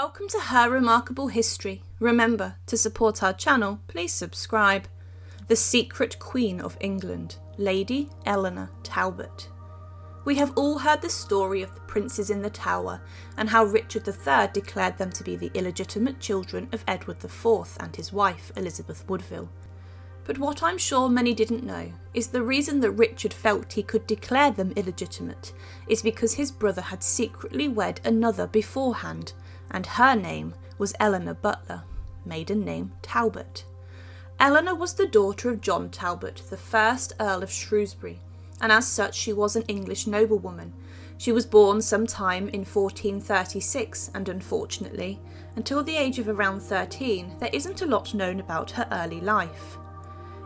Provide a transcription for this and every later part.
Welcome to Her Remarkable History. Remember, to support our channel, please subscribe. The Secret Queen of England, Lady Eleanor Talbot. We have all heard the story of the princes in the Tower and how Richard III declared them to be the illegitimate children of Edward IV and his wife Elizabeth Woodville. But what I'm sure many didn't know is the reason that Richard felt he could declare them illegitimate is because his brother had secretly wed another beforehand, and her name was Eleanor Butler, maiden name Talbot. Eleanor was the daughter of John Talbot, the first Earl of Shrewsbury, and as such she was an English noblewoman. She was born sometime in 1436, and unfortunately, until the age of around 13, there isn't a lot known about her early life.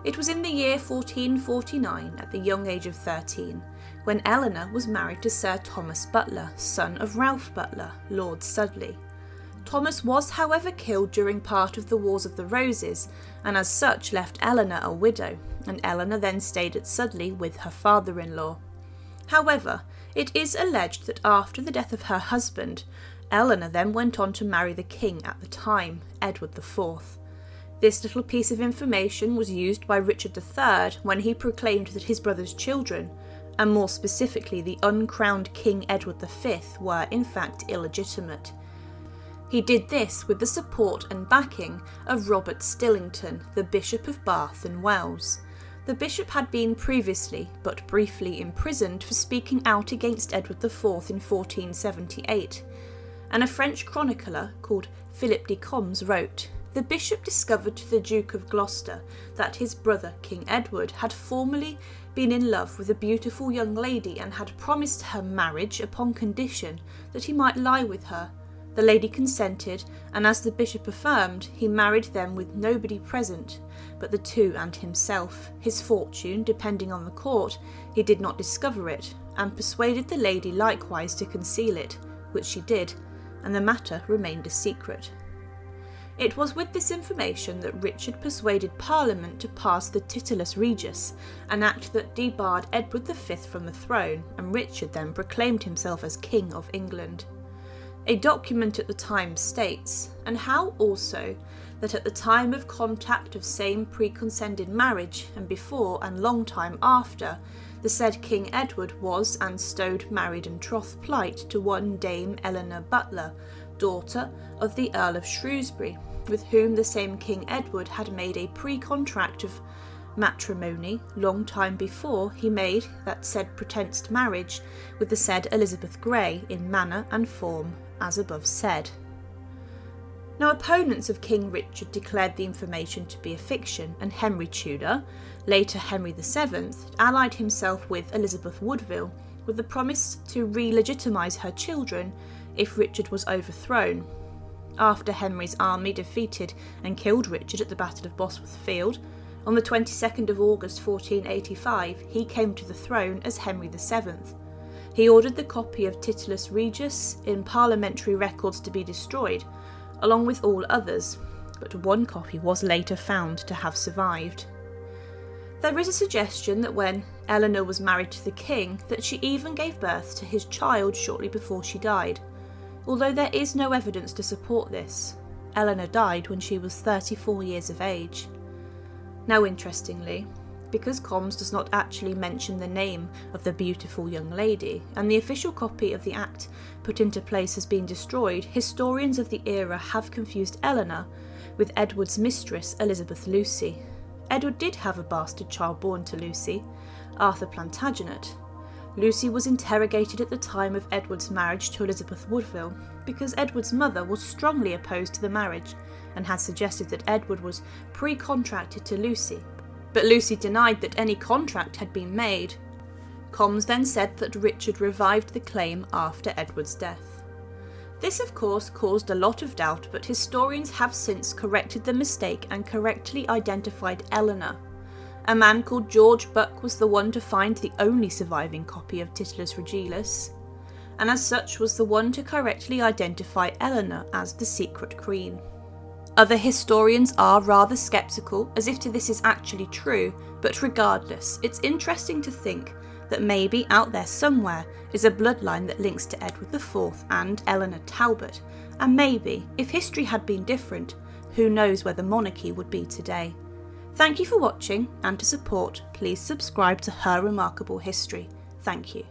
It was in the year 1449, at the young age of 13, when Eleanor was married to Sir Thomas Butler, son of Ralph Butler, Lord Studley. Thomas was, however, killed during part of the Wars of the Roses, and as such left Eleanor a widow, and Eleanor then stayed at Studley with her father-in-law. However, it is alleged that after the death of her husband, Eleanor then went on to marry the king at the time, Edward IV. This little piece of information was used by Richard III when he proclaimed that his brother's children, and more specifically the uncrowned King Edward V, were in fact illegitimate. He did this with the support and backing of Robert Stillington, the Bishop of Bath and Wells. The bishop had been previously, but briefly, imprisoned for speaking out against Edward IV in 1478, and a French chronicler called Philip de Coms wrote, "The bishop discovered to the Duke of Gloucester that his brother, King Edward, had formerly been in love with a beautiful young lady and had promised her marriage upon condition that he might lie with her. The lady consented, and as the bishop affirmed, he married them with nobody present but the two and himself. His fortune depending on the court, he did not discover it, and persuaded the lady likewise to conceal it, which she did, and the matter remained a secret." It was with this information that Richard persuaded Parliament to pass the Titulus Regius, an act that debarred Edward V from the throne, and Richard then proclaimed himself as King of England. A document at the time states, and how also, that at the time of contact of same preconsented marriage, and before and long time after, the said King Edward was and stowed married and troth plight to one Dame Eleanor Butler, daughter of the Earl of Shrewsbury, with whom the same King Edward had made a pre-contract of matrimony long time before he made that said pretended marriage with the said Elizabeth Grey in manner and form as above said. Now, opponents of King Richard declared the information to be a fiction, and Henry Tudor, later Henry VII, allied himself with Elizabeth Woodville with the promise to re-legitimise her children if Richard was overthrown. After Henry's army defeated and killed Richard at the Battle of Bosworth Field, on the 22nd of August 1485, he came to the throne as Henry VII. He ordered the copy of Titulus Regius in parliamentary records to be destroyed, along with all others, but one copy was later found to have survived. There is a suggestion that when Eleanor was married to the king, that she even gave birth to his child shortly before she died, although there is no evidence to support this. Eleanor died when she was 34 years of age. Now, interestingly, because Combs does not actually mention the name of the beautiful young lady, and the official copy of the act put into place has been destroyed, historians of the era have confused Eleanor with Edward's mistress, Elizabeth Lucy. Edward did have a bastard child born to Lucy, Arthur Plantagenet. Lucy was interrogated at the time of Edward's marriage to Elizabeth Woodville, because Edward's mother was strongly opposed to the marriage, and had suggested that Edward was pre-contracted to Lucy, but Lucy denied that any contract had been made. Combs then said that Richard revived the claim after Edward's death. This of course caused a lot of doubt, but historians have since corrected the mistake and correctly identified Eleanor. A man called George Buck was the one to find the only surviving copy of Titulus Regius, and as such was the one to correctly identify Eleanor as the secret queen. Other historians are rather sceptical, as if this is actually true, but regardless, it's interesting to think that maybe out there somewhere is a bloodline that links to Edward IV and Eleanor Talbot, And maybe, if history had been different, who knows where the monarchy would be today. Thank you for watching, and to support, please subscribe to Her Remarkable History. Thank you.